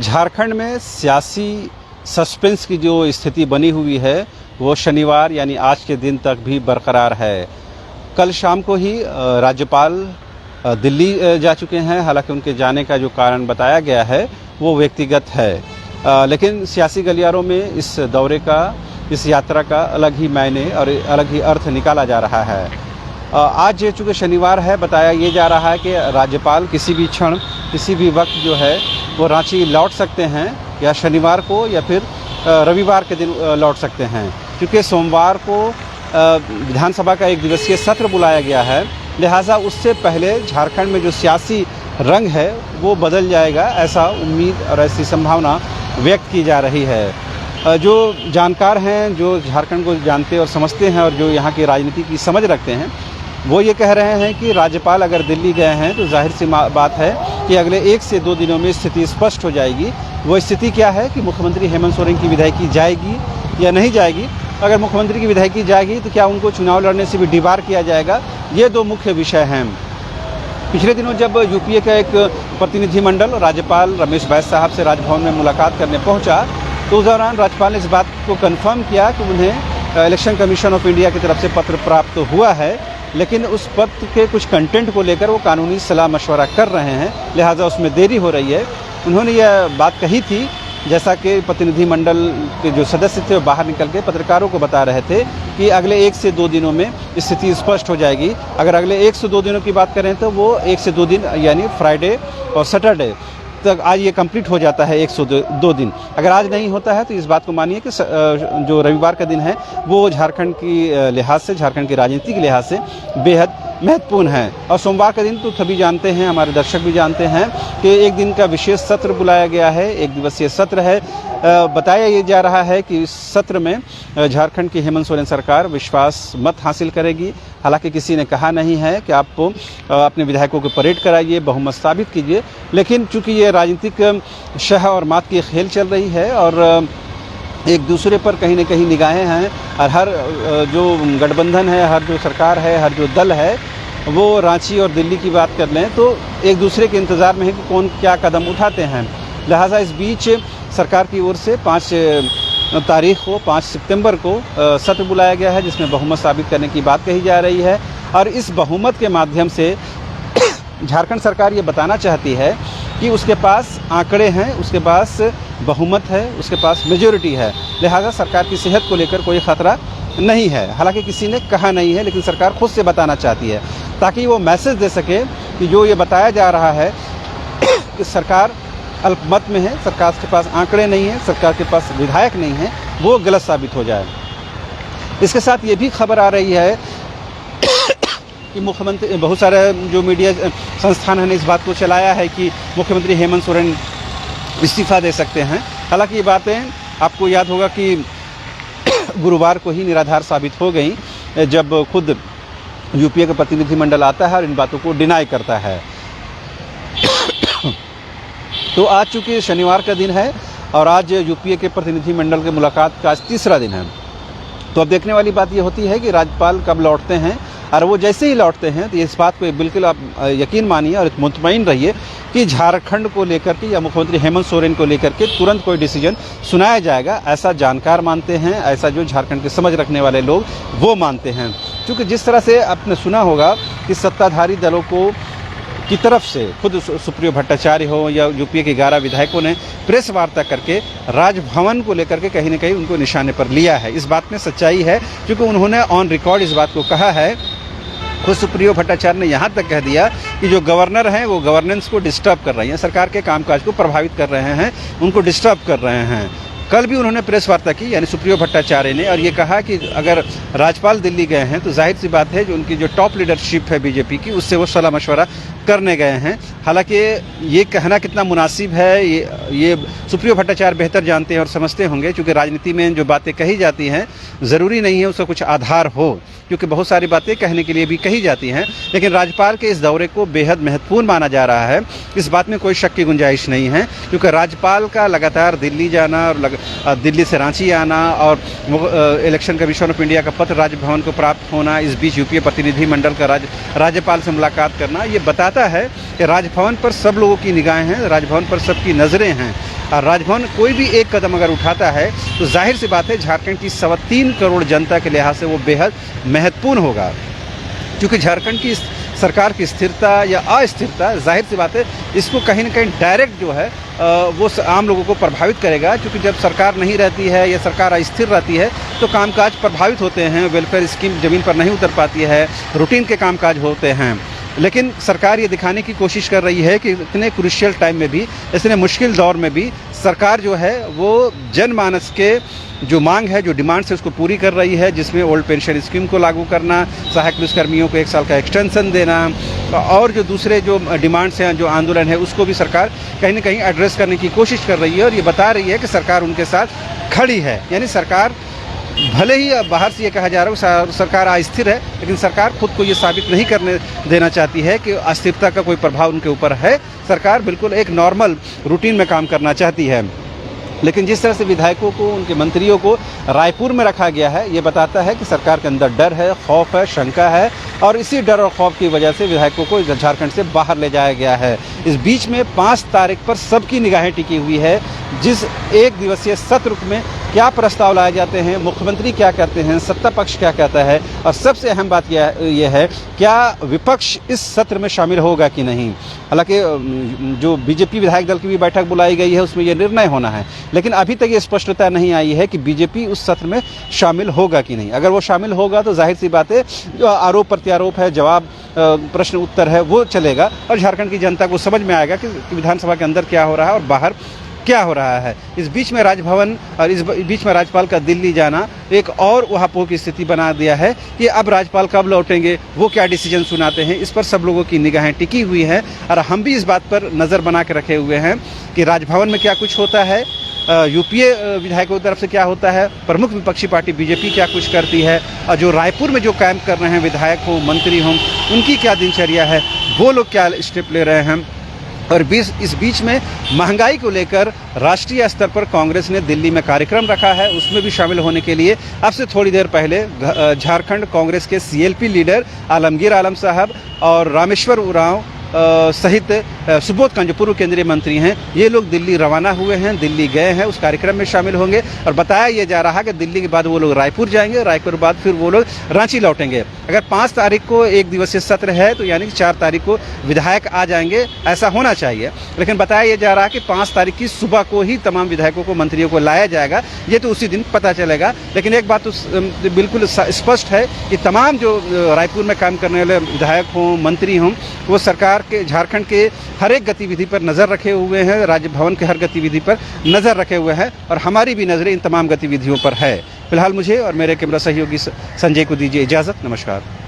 झारखंड में सियासी सस्पेंस की जो स्थिति बनी हुई है वो शनिवार यानी आज के दिन तक भी बरकरार है। कल शाम को ही राज्यपाल दिल्ली जा चुके हैं। हालांकि उनके जाने का जो कारण बताया गया है वो व्यक्तिगत है, लेकिन सियासी गलियारों में इस दौरे का, इस यात्रा का अलग ही मायने और अलग ही अर्थ निकाला जा रहा है। आज चूँकि शनिवार है, बताया ये जा रहा है कि राज्यपाल किसी भी क्षण, किसी भी वक्त जो है वो रांची लौट सकते हैं, या शनिवार को या फिर रविवार के दिन लौट सकते हैं, क्योंकि सोमवार को विधानसभा का एक दिवसीय सत्र बुलाया गया है। लिहाजा उससे पहले झारखंड में जो सियासी रंग है वो बदल जाएगा, ऐसा उम्मीद और ऐसी संभावना व्यक्त की जा रही है। जो जानकार हैं, जो झारखंड को जानते और समझते हैं और जो यहाँ की राजनीति की समझ रखते हैं, वो ये कह रहे हैं कि राज्यपाल अगर दिल्ली गए हैं तो जाहिर सी बात है कि अगले 1 से 2 दिनों में स्थिति स्पष्ट हो जाएगी। वो स्थिति क्या है कि मुख्यमंत्री हेमंत सोरेन की विदाई जाएगी या नहीं जाएगी। अगर मुख्यमंत्री की विदाई जाएगी तो क्या उनको चुनाव लड़ने से भी डिबार किया जाएगा, ये 2 मुख्य विषय हैं। पिछले दिनों जब यूपीए का एक प्रतिनिधिमंडल राज्यपाल रमेश बैस साहब से राजभवन में मुलाकात करने पहुंचा, तो उस दौरान राज्यपाल ने इस बात को कन्फर्म किया कि उन्हें इलेक्शन कमीशन ऑफ इंडिया की तरफ से पत्र प्राप्त हुआ है, लेकिन उस पत्र के कुछ कंटेंट को लेकर वो कानूनी सलाह मशवरा कर रहे हैं, लिहाजा उसमें देरी हो रही है। उन्होंने यह बात कही थी, जैसा कि प्रतिनिधिमंडल के जो सदस्य थे वो बाहर निकल के पत्रकारों को बता रहे थे कि अगले 1 से 2 दिनों में स्थिति स्पष्ट हो जाएगी। अगर अगले 1 से 2 दिनों की बात करें तो वो 1 से 2 दिन यानी फ्राइडे और सैटरडे तक आज ये कंप्लीट हो जाता है, 1 से 2 दिन। अगर आज नहीं होता है तो इस बात को मानिए कि जो रविवार का दिन है वो झारखंड की लिहाज से, झारखंड की राजनीति के लिहाज से बेहद महत्वपूर्ण है। और सोमवार का दिन तो सभी जानते हैं, हमारे दर्शक भी जानते हैं कि एक दिन का विशेष सत्र बुलाया गया है, एक दिवसीय सत्र है। बताया ये जा रहा है कि इस सत्र में झारखंड की हेमंत सोरेन सरकार विश्वास मत हासिल करेगी। हालांकि किसी ने कहा नहीं है कि आप अपने विधायकों को परेड कराइए, बहुमत साबित कीजिए, लेकिन चूंकि ये राजनीतिक शह और मात की खेल चल रही है और एक दूसरे पर कहीं न कहीं निगाहें हैं, और हर जो गठबंधन है, हर जो सरकार है, हर जो दल है, वो रांची और दिल्ली की बात कर लें तो एक दूसरे के इंतज़ार में है कि कौन क्या कदम उठाते हैं। लिहाजा इस बीच सरकार की ओर से 5 तारीख को, 5 सितंबर को सत्र बुलाया गया है, जिसमें बहुमत साबित करने की बात कही जा रही है। और इस बहुमत के माध्यम से झारखंड सरकार ये बताना चाहती है कि उसके पास आंकड़े हैं, उसके पास बहुमत है, उसके पास मेजॉरिटी है, लिहाजा सरकार की सेहत को लेकर कोई ख़तरा नहीं है। हालांकि किसी ने कहा नहीं है, लेकिन सरकार खुद से बताना चाहती है, ताकि वो मैसेज दे सके कि जो ये बताया जा रहा है कि सरकार अल्पमत में है, सरकार के पास आंकड़े नहीं है, सरकार के पास विधायक नहीं है, वो गलत साबित हो जाए। इसके साथ ये भी खबर आ रही है कि मुख्यमंत्री, बहुत सारे जो मीडिया संस्थान ने इस बात को चलाया है कि मुख्यमंत्री हेमंत सोरेन इस्तीफ़ा दे सकते हैं। हालांकि ये बातें आपको याद होगा कि गुरुवार को ही निराधार साबित हो गई, जब खुद यूपीए का प्रतिनिधिमंडल आता है और इन बातों को डिनाई करता है। तो आज चूँकि शनिवार का दिन है और आज यूपीए के प्रतिनिधिमंडल के मुलाकात का आज 3रा दिन है, तो अब देखने वाली बात ये होती है कि राज्यपाल कब लौटते हैं। और वो जैसे ही लौटते हैं तो इस बात को बिल्कुल आप यकीन मानिए और मुतमईन रहिए कि झारखंड को लेकर के या मुख्यमंत्री हेमंत सोरेन को लेकर के तुरंत कोई डिसीजन सुनाया जाएगा, ऐसा जानकार मानते हैं, ऐसा जो झारखंड की समझ रखने वाले लोग वो मानते हैं। क्योंकि जिस तरह से आपने सुना होगा कि सत्ताधारी दलों को की तरफ से खुद सुप्रियो भट्टाचार्य हो या यूपीए के 11 विधायकों ने प्रेस वार्ता करके राजभवन को लेकर के कहीं न कहीं उनको निशाने पर लिया है। इस बात में सच्चाई है, क्योंकि उन्होंने ऑन रिकॉर्ड इस बात को कहा है। खुद सुप्रियो भट्टाचार्य ने यहाँ तक कह दिया कि जो गवर्नर हैं वो गवर्नेंस को डिस्टर्ब कर रही हैं, सरकार के कामकाज को प्रभावित कर रहे हैं, उनको डिस्टर्ब कर रहे हैं। कल भी उन्होंने प्रेस वार्ता की, यानी सुप्रियो भट्टाचार्य ने, और ये कहा कि अगर राज्यपाल दिल्ली गए हैं तो जाहिर सी बात है जो उनकी जो टॉप लीडरशिप है बीजेपी की, उससे वो सलाह मशवरा करने गए हैं। हालांकि ये कहना कितना मुनासिब है ये सुप्रियो भट्टाचार्य बेहतर जानते हैं और समझते होंगे, क्योंकि राजनीति में जो बातें कही जाती हैं ज़रूरी नहीं है उसका कुछ आधार हो, क्योंकि बहुत सारी बातें कहने के लिए भी कही जाती हैं। लेकिन राज्यपाल के इस दौरे को बेहद महत्वपूर्ण माना जा रहा है, इस बात में कोई शक की गुंजाइश नहीं है, क्योंकि राज्यपाल का लगातार दिल्ली जाना और दिल्ली से रांची आना और इलेक्शन कमीशन ऑफ इंडिया का पत्र राजभवन को प्राप्त होना, इस बीच यूपीए प्रतिनिधिमंडल का राज्यपाल से मुलाकात करना, ये बताता है कि राजभवन पर सब लोगों की निगाहें हैं, राजभवन पर सबकी नज़रें हैं। और राजभवन कोई भी एक कदम अगर उठाता है तो जाहिर सी बात है झारखंड की 3.25 करोड़ जनता के लिहाज से वो बेहद महत्वपूर्ण होगा, क्योंकि झारखंड की सरकार की स्थिरता या अस्थिरता जाहिर सी बात है इसको कहीं ना कहीं डायरेक्ट जो है वो आम लोगों को प्रभावित करेगा, क्योंकि जब सरकार नहीं रहती है या सरकार अस्थिर रहती है तो कामकाज प्रभावित होते हैं, वेलफेयर स्कीम ज़मीन पर नहीं उतर पाती है, रूटीन के कामकाज होते हैं। लेकिन सरकार ये दिखाने की कोशिश कर रही है कि इतने क्रूशियल टाइम में भी, इतने मुश्किल दौर में भी सरकार जो है वो जनमानस के जो मांग है, जो डिमांड्स है उसको पूरी कर रही है, जिसमें ओल्ड पेंशन स्कीम को लागू करना, सहायक पुलिसकर्मियों को 1 साल का एक्सटेंशन देना और जो दूसरे जो डिमांड्स हैं, जो आंदोलन है उसको भी सरकार कहीं ना कहीं एड्रेस करने की कोशिश कर रही है और ये बता रही है कि सरकार उनके साथ खड़ी है। यानी सरकार भले ही बाहर से ये कहा जा रहा है सरकार अस्थिर है, लेकिन सरकार खुद को ये साबित नहीं करने देना चाहती है कि अस्थिरता का कोई प्रभाव उनके ऊपर है। सरकार बिल्कुल एक नॉर्मल रूटीन में काम करना चाहती है। लेकिन जिस तरह से विधायकों को, उनके मंत्रियों को रायपुर में रखा गया है, ये बताता है कि सरकार के अंदर डर है, खौफ है, शंका है और इसी डर और खौफ की वजह से विधायकों को झारखंड से बाहर ले जाया गया है। इस बीच में 5 तारीख पर सबकी निगाहें टिकी हुई है, जिस 1 दिवसीय सत्र में क्या प्रस्ताव लाए जाते हैं, मुख्यमंत्री क्या कहते हैं, सत्ता पक्ष क्या कहता है और सबसे अहम बात यह है क्या विपक्ष इस सत्र में शामिल होगा कि नहीं। हालांकि जो बीजेपी विधायक दल की भी बैठक बुलाई गई है उसमें यह निर्णय होना है, लेकिन अभी तक ये स्पष्टता नहीं आई है कि बीजेपी उस सत्र में शामिल होगा कि नहीं। अगर वो शामिल होगा तो जाहिर सी बात है जो आरोप प्रत्यारोप है, जवाब प्रश्न उत्तर है वो चलेगा और झारखंड की जनता को समझ में आएगा कि विधानसभा के अंदर क्या हो रहा है और बाहर क्या हो रहा है। इस बीच में राजभवन और इस बीच में राज्यपाल का दिल्ली जाना एक और उहापोह की स्थिति बना दिया है कि अब राज्यपाल कब लौटेंगे, वो क्या डिसीजन सुनाते हैं, इस पर सब लोगों की निगाहें टिकी हुई हैं और हम भी इस बात पर नज़र बना के रखे हुए हैं कि राजभवन में क्या कुछ होता है, यूपीए विधायकों की तरफ से क्या होता है, प्रमुख विपक्षी पार्टी बीजेपी क्या कुछ करती है और जो रायपुर में जो कैंप कर रहे हैं विधायक हों, मंत्री हों, उनकी क्या दिनचर्या है, वो लोग क्या स्टेप ले रहे हैं। और इस बीच में महंगाई को लेकर राष्ट्रीय स्तर पर कांग्रेस ने दिल्ली में कार्यक्रम रखा है, उसमें भी शामिल होने के लिए अब से थोड़ी देर पहले झारखंड कांग्रेस के सीएलपी लीडर आलमगीर आलम साहब और रामेश्वर उरांव सहित सुबोध कांत जो पूर्व केंद्रीय मंत्री हैं, ये लोग दिल्ली रवाना हुए हैं, दिल्ली गए हैं, उस कार्यक्रम में शामिल होंगे और बताया ये जा रहा है कि दिल्ली के बाद वो लोग रायपुर जाएंगे, रायपुर के बाद फिर वो लोग रांची लौटेंगे। अगर 5 तारीख को 1 दिवसीय सत्र है तो यानी कि 4 तारीख को विधायक आ जाएंगे, ऐसा होना चाहिए। लेकिन बताया ये जा रहा है कि 5 तारीख की सुबह को ही तमाम विधायकों को, मंत्रियों को लाया जाएगा, ये तो उसी दिन पता चलेगा। लेकिन एक बात तो बिल्कुल स्पष्ट है कि तमाम जो रायपुर में काम करने वाले विधायक हों, मंत्री हों, वो सरकार के झारखंड के हर एक गतिविधि पर नज़र रखे हुए हैं, राज्य भवन के हर गतिविधि पर नज़र रखे हुए हैं और हमारी भी नज़रें इन तमाम गतिविधियों पर है। फिलहाल मुझे और मेरे कैमरा सहयोगी संजय को दीजिए इजाज़त। नमस्कार।